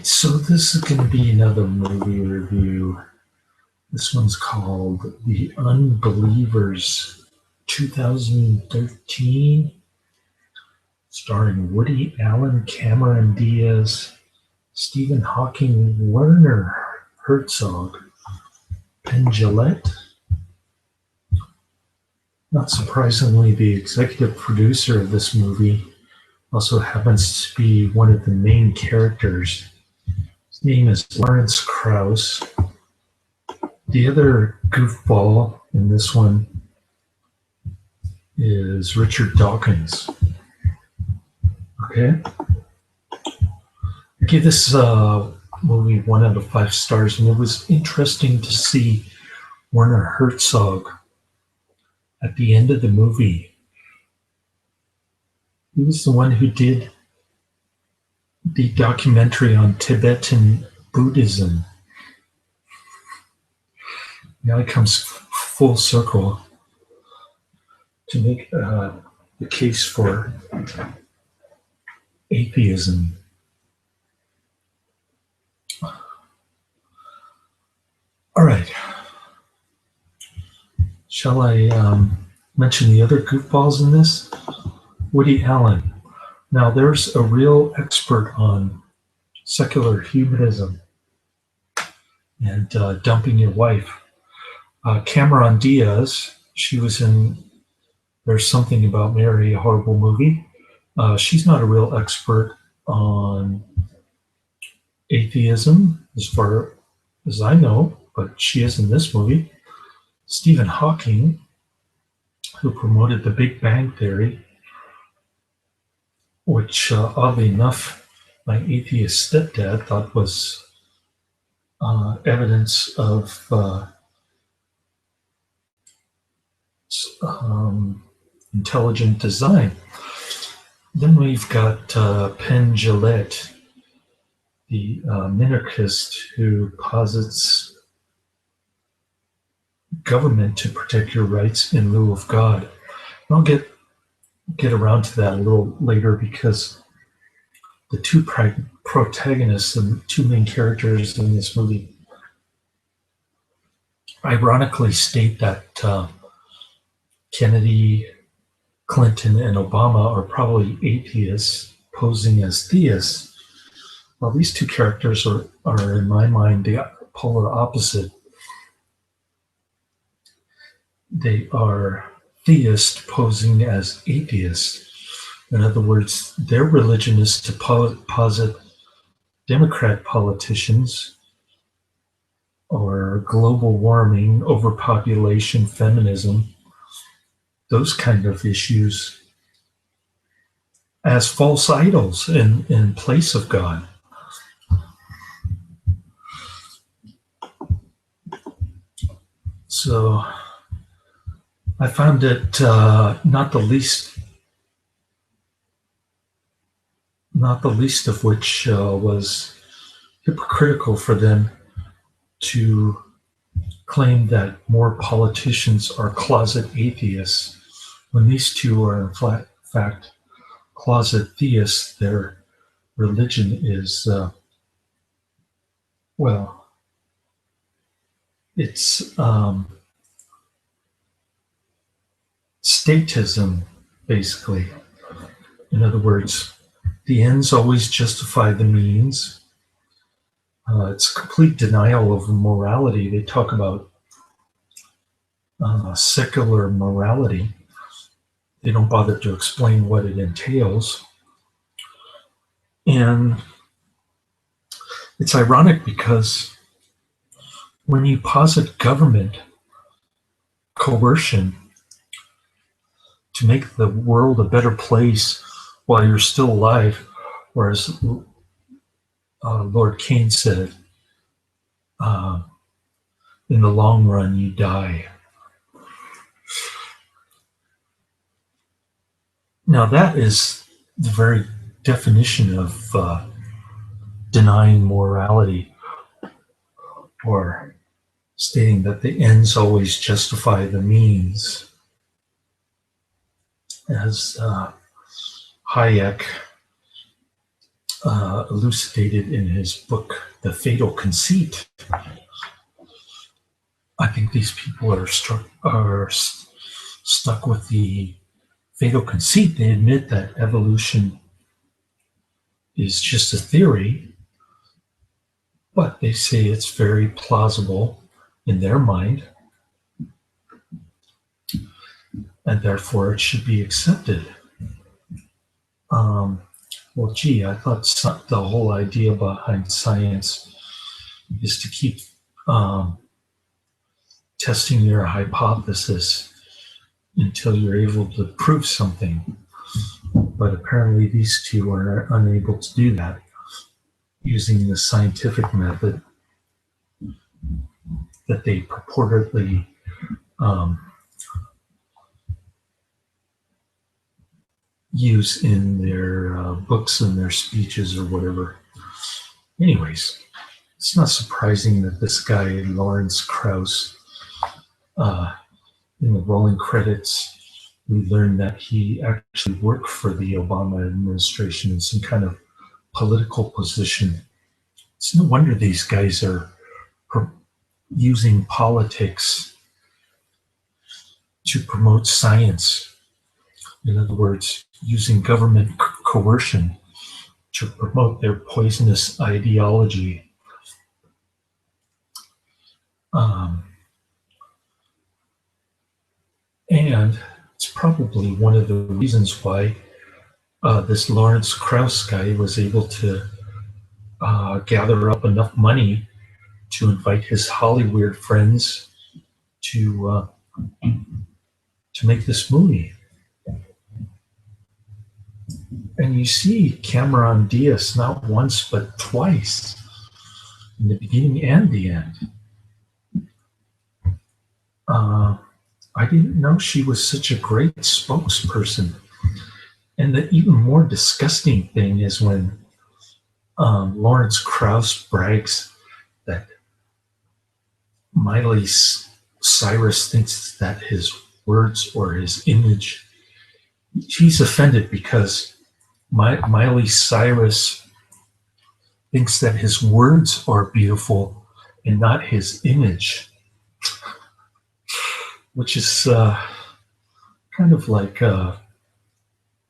So this is going to be another movie review. This one's called The Unbelievers 2013, starring Woody Allen, Cameron Diaz, Stephen Hawking, Werner, Herzog, Penn, Jillette. Not surprisingly, the executive producer of this movie also happens to be one of the main characters. His name is Lawrence Krauss. The other goofball in this one is Richard Dawkins. Okay. I give this movie 1 out of 5 stars, and it was interesting to see Werner Herzog at the end of the movie. He was the one who did the documentary on Tibetan Buddhism. Now he comes full circle to make the case for atheism. All right. Shall I mention the other goofballs in this? Woody Allen. Now, there's a real expert on secular humanism and dumping your wife. Cameron Diaz, she was in There's Something About Mary, a horrible movie. She's not a real expert on atheism, as far as I know, but she is in this movie. Stephen Hawking, who promoted the Big Bang Theory, which, oddly enough, my atheist stepdad thought was evidence of intelligent design. Then we've got Penn, Jillette, the minarchist who posits government to protect your rights in lieu of God. And I'll get around to that a little later, because the two protagonists and two main characters in this movie ironically state that Kennedy, Clinton, and Obama are probably atheists posing as theists. Well, these two characters are in my mind, the polar opposite. They are theists posing as atheists. In other words, their religion is to posit Democrat politicians or global warming, overpopulation, feminism, those kind of issues as false idols in place of God. So I found it not the least of which was hypocritical for them to claim that more politicians are closet atheists, when these two are in fact closet theists. Their religion is, it's statism, basically. In other words, the ends always justify the means. It's complete denial of morality. They talk about secular morality. They don't bother to explain what it entails. And it's ironic, because when you posit government coercion to make the world a better place while you're still alive, or as Lord Kane said, in the long run, you die. Now, that is the very definition of denying morality, or stating that the ends always justify the means. As Hayek elucidated in his book, The Fatal Conceit. I think these people are stuck with the fatal conceit. They admit that evolution is just a theory, but they say it's very plausible in their mind, and therefore it should be accepted. Well, gee, I thought the whole idea behind science is to keep testing your hypothesis until you're able to prove something. But apparently these two are unable to do that using the scientific method that they purportedly use in their books and their speeches or whatever. Anyways, it's not surprising that this guy, Lawrence Krauss, in the rolling credits, we learned that he actually worked for the Obama administration in some kind of political position. It's no wonder these guys are using politics to promote science. In other words, using government coercion to promote their poisonous ideology. And it's probably one of the reasons why this Lawrence Krauss guy was able to gather up enough money to invite his Hollywood friends to make this movie. And you see Cameron Diaz not once but twice, in the beginning and the end. I didn't know she was such a great spokesperson. And the even more disgusting thing is when Lawrence Krauss brags that Miley Cyrus thinks that his words or his image, he's offended because Miley Cyrus thinks that his words are beautiful and not his image, which is kind of like,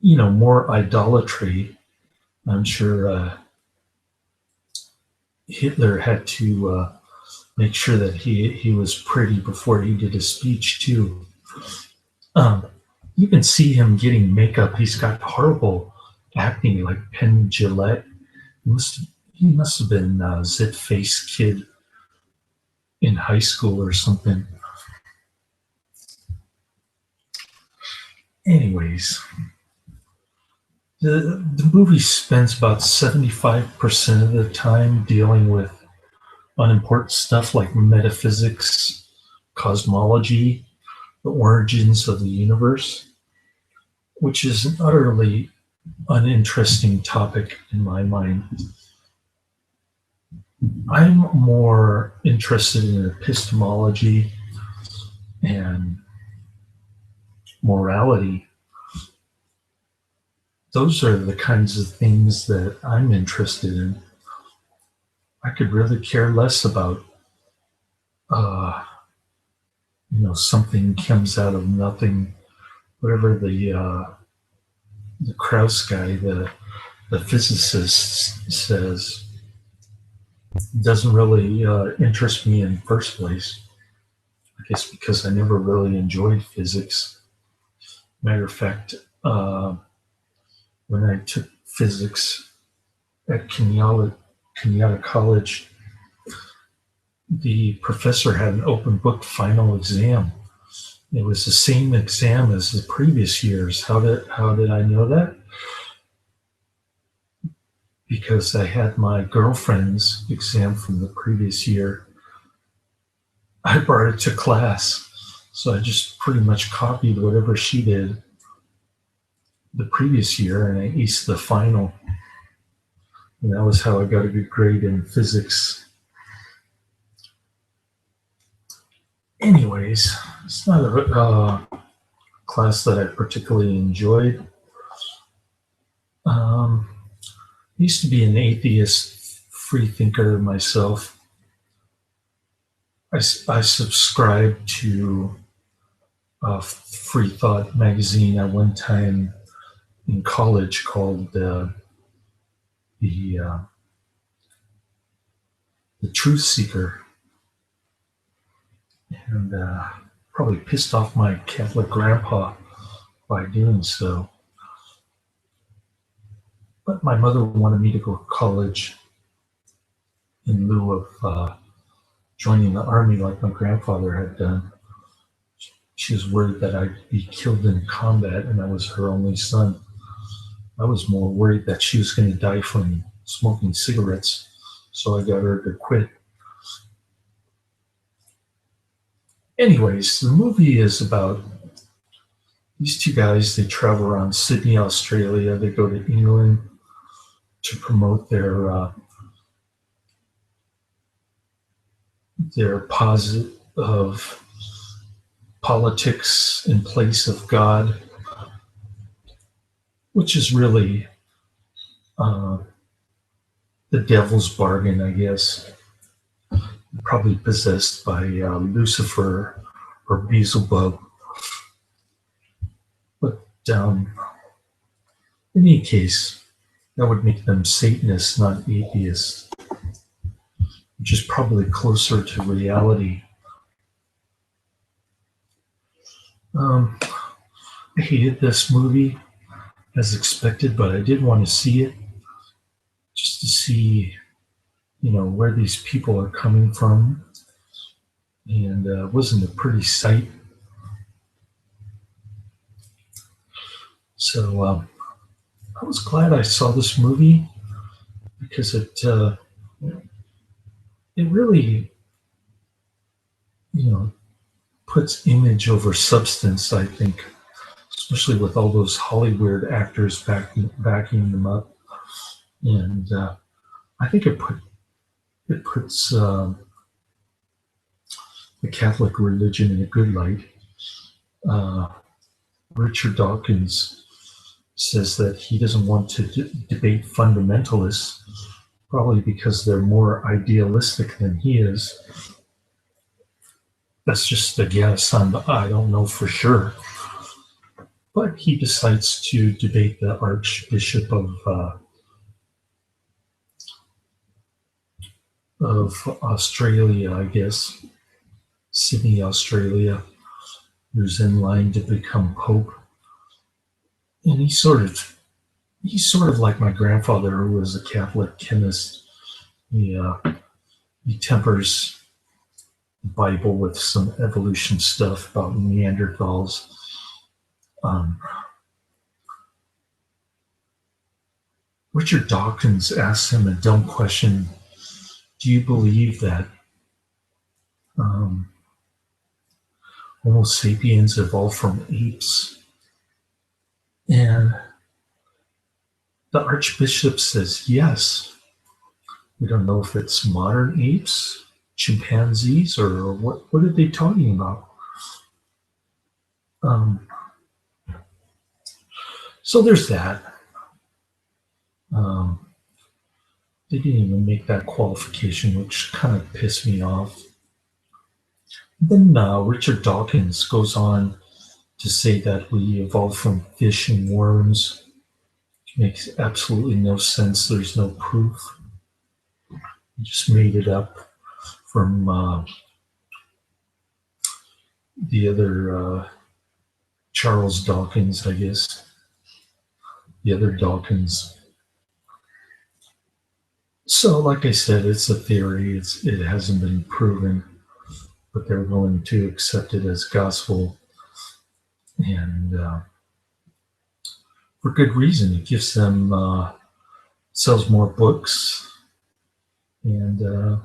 more idolatry. I'm sure Hitler had to make sure that he was pretty before he did his speech too. You can see him getting makeup. He's got horrible acne, like Penn, Jillette. He must have been a zit-faced kid in high school or something. Anyways, the movie spends about 75% of the time dealing with unimportant stuff like metaphysics, cosmology, the origins of the universe, which is an utterly uninteresting topic in my mind. I'm more interested in epistemology and morality. Those are the kinds of things that I'm interested in. I could really care less about, something comes out of nothing, whatever the Krauss guy, the physicist, says. Doesn't really interest me in the first place. I guess because I never really enjoyed physics. Matter of fact, when I took physics at Kenyatta College, the professor had an open book final exam. It was the same exam as the previous years. How did I know that? Because I had my girlfriend's exam from the previous year. I brought it to class, so I just pretty much copied whatever she did the previous year, and I aced the final. And that was how I got a good grade in physics. Anyways, it's not a class that I particularly enjoyed. used to be an atheist free thinker myself. I subscribed to a free thought magazine at one time in college called the uh, the Truth Seeker, and probably pissed off my Catholic grandpa by doing so. But my mother wanted me to go to college in lieu of joining the army like my grandfather had done. She was worried that I'd be killed in combat, and I was her only son. I was more worried that she was going to die from smoking cigarettes, so I got her to quit. Anyways, the movie is about these two guys. They travel around Sydney, Australia. They go to England to promote their posit of politics in place of God, which is really the devil's bargain, I guess. Probably possessed by Lucifer or Beelzebub. But in any case, that would make them Satanists, not atheists, which is probably closer to reality. I hated this movie as expected, but I did want to see it just to see, where these people are coming from. And it wasn't a pretty sight. So I was glad I saw this movie because it really, puts image over substance, I think, especially with all those Hollywood actors backing them up. And I think it puts the Catholic religion in a good light. Richard Dawkins says that he doesn't want to debate fundamentalists, probably because they're more idealistic than he is. That's just a guess. I don't know for sure. But he decides to debate the Archbishop of Australia, I guess, Sydney, Australia, who's in line to become Pope. And he's sort of like my grandfather, who was a Catholic chemist. He tempers the Bible with some evolution stuff about Neanderthals. Richard Dawkins asks him a dumb question. Do you believe that Homo sapiens evolved from apes? And the Archbishop says yes. We don't know if it's modern apes, chimpanzees, or what are they talking about? So there's that. They didn't even make that qualification, which kind of pissed me off. Then Richard Dawkins goes on to say that we evolved from fish and worms. It makes absolutely no sense. There's no proof. He just made it up from the other Charles Dawkins, I guess. The other Dawkins. So, like I said, it's a theory. It hasn't been proven, but they're willing to accept it as gospel, and for good reason. It gives them sells more books and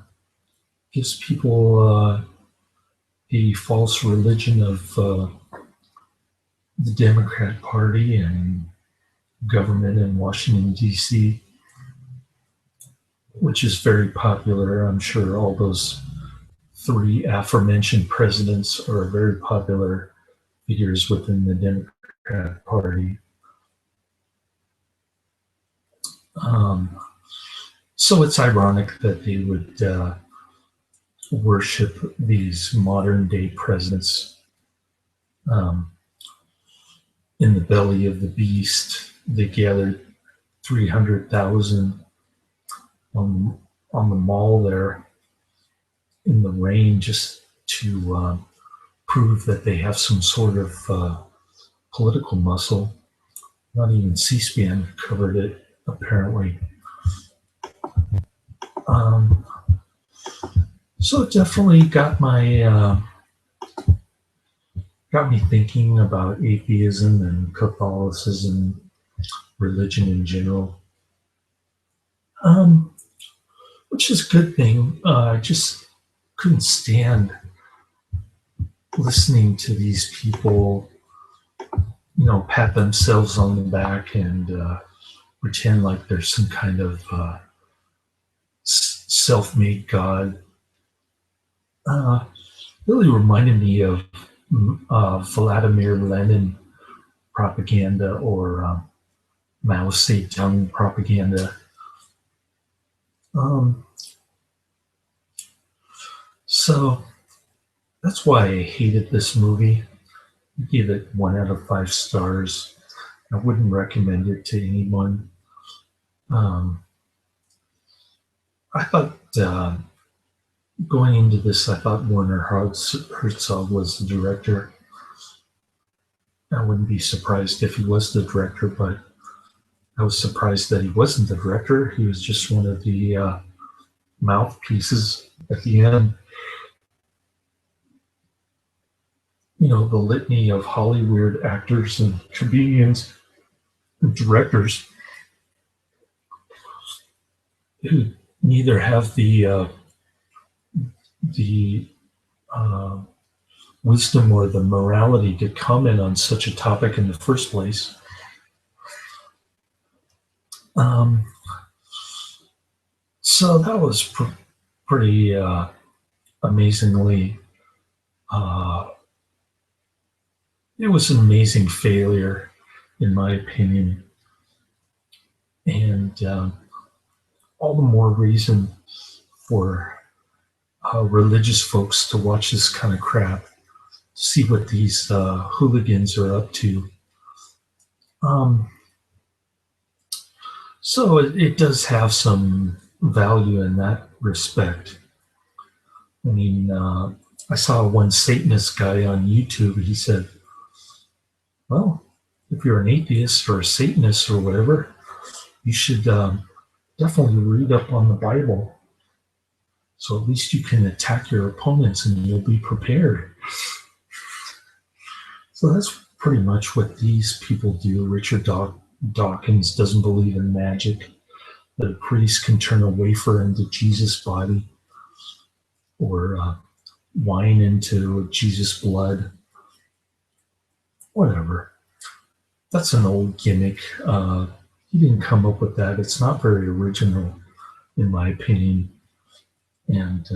gives people a false religion of the Democrat Party and government in Washington, D.C., which is very popular. I'm sure all those three aforementioned presidents are very popular figures within the Democrat Party. So it's ironic that they would worship these modern day presidents um, in the belly of the beast. They gathered 300,000 on the mall there in the rain just to prove that they have some sort of political muscle. Not even C-SPAN covered it, apparently. Um, so it definitely got me thinking about atheism and Catholicism, religion in general, um, which is a good thing. I just couldn't stand listening to these people, pat themselves on the back and pretend like there's some kind of self-made God. Really reminded me of Vladimir Lenin propaganda or Mao Zedong propaganda. So that's why I hated this movie. I gave it 1 out of 5 stars. I wouldn't recommend it to anyone. I thought going into this, I thought Werner Herzog was the director. I wouldn't be surprised if he was the director, but I was surprised that he wasn't the director. He was just one of the mouthpieces at the end. The litany of Hollywood actors and comedians and directors who neither have the wisdom or the morality to comment on such a topic in the first place. So that was pretty amazingly. It was an amazing failure, in my opinion, and all the more reason for religious folks to watch this kind of crap, see what these hooligans are up to. So it does have some value in that respect. I mean, I saw one Satanist guy on YouTube. He said, well, if you're an atheist or a Satanist or whatever, you should definitely read up on the Bible. So at least you can attack your opponents and you'll be prepared. So that's pretty much what these people do. Richard Dawkins doesn't believe in magic, that a priest can turn a wafer into Jesus' body or wine into Jesus' blood. Whatever. That's an old gimmick. He didn't come up with that. It's not very original, in my opinion. And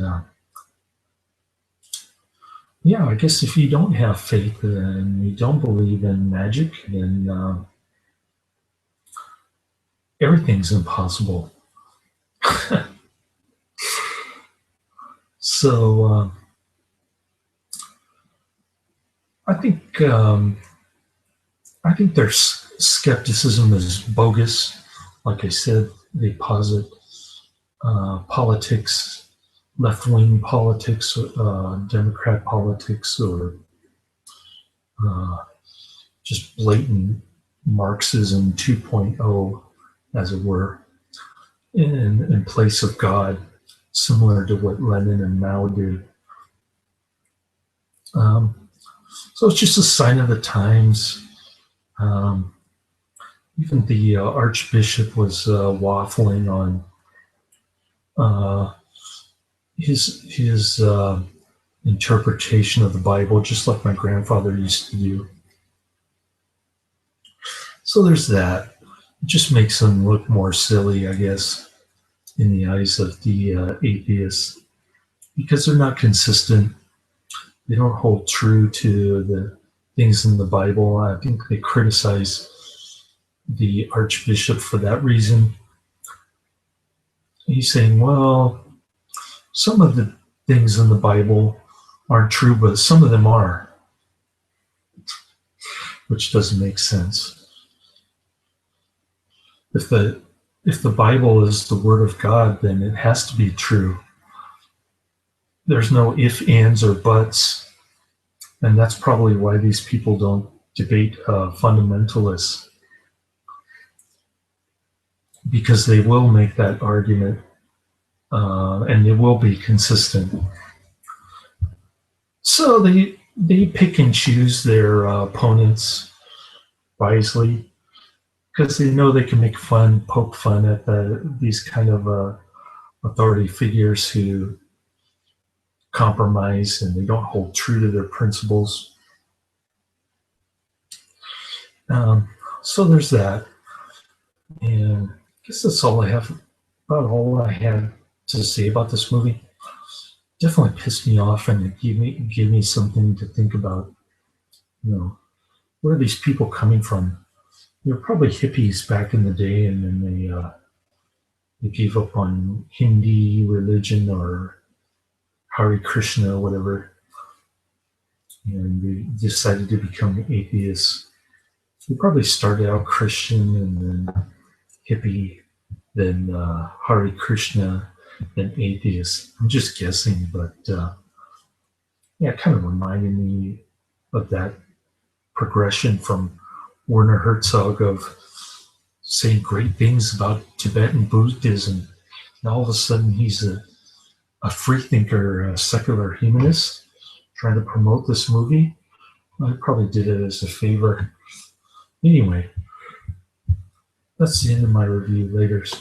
I guess if you don't have faith and you don't believe in magic, then everything's impossible. So I think their skepticism is bogus. Like I said, they posit politics, left-wing politics, Democrat politics, or just blatant Marxism 2.0, as it were, in place of God, similar to what Lenin and Mao did. So it's just a sign of the times. Even the Archbishop was waffling on his interpretation of the Bible, just like my grandfather used to do. So there's that. It just makes them look more silly, I guess, in the eyes of the atheists, because they're not consistent. They don't hold true to the things in the Bible. I think they criticize the Archbishop for that reason. he's saying, well, some of the things in the Bible aren't true, but some of them are, which doesn't make sense. If the Bible is the Word of God, then it has to be true. There's no ifs, ands, or buts, and that's probably why these people don't debate fundamentalists, because they will make that argument, and it will be consistent. So they pick and choose their opponents wisely, because they know they can poke fun at these kind of authority figures who compromise and they don't hold true to their principles. So there's that, and I guess that's all I have. About all I had to say about this movie. Definitely pissed me off, and it gave me something to think about. Where are these people coming from? They're probably hippies back in the day, and then they gave up on Hindi religion or Hare Krishna or whatever, and they decided to become atheists. They probably started out Christian and then hippie, then Hare Krishna, then atheist. I'm just guessing, but it kind of reminded me of that progression from Werner Herzog of saying great things about Tibetan Buddhism. And all of a sudden, he's a free thinker, a secular humanist, trying to promote this movie. I probably did it as a favor. Anyway, that's the end of my review. Laters.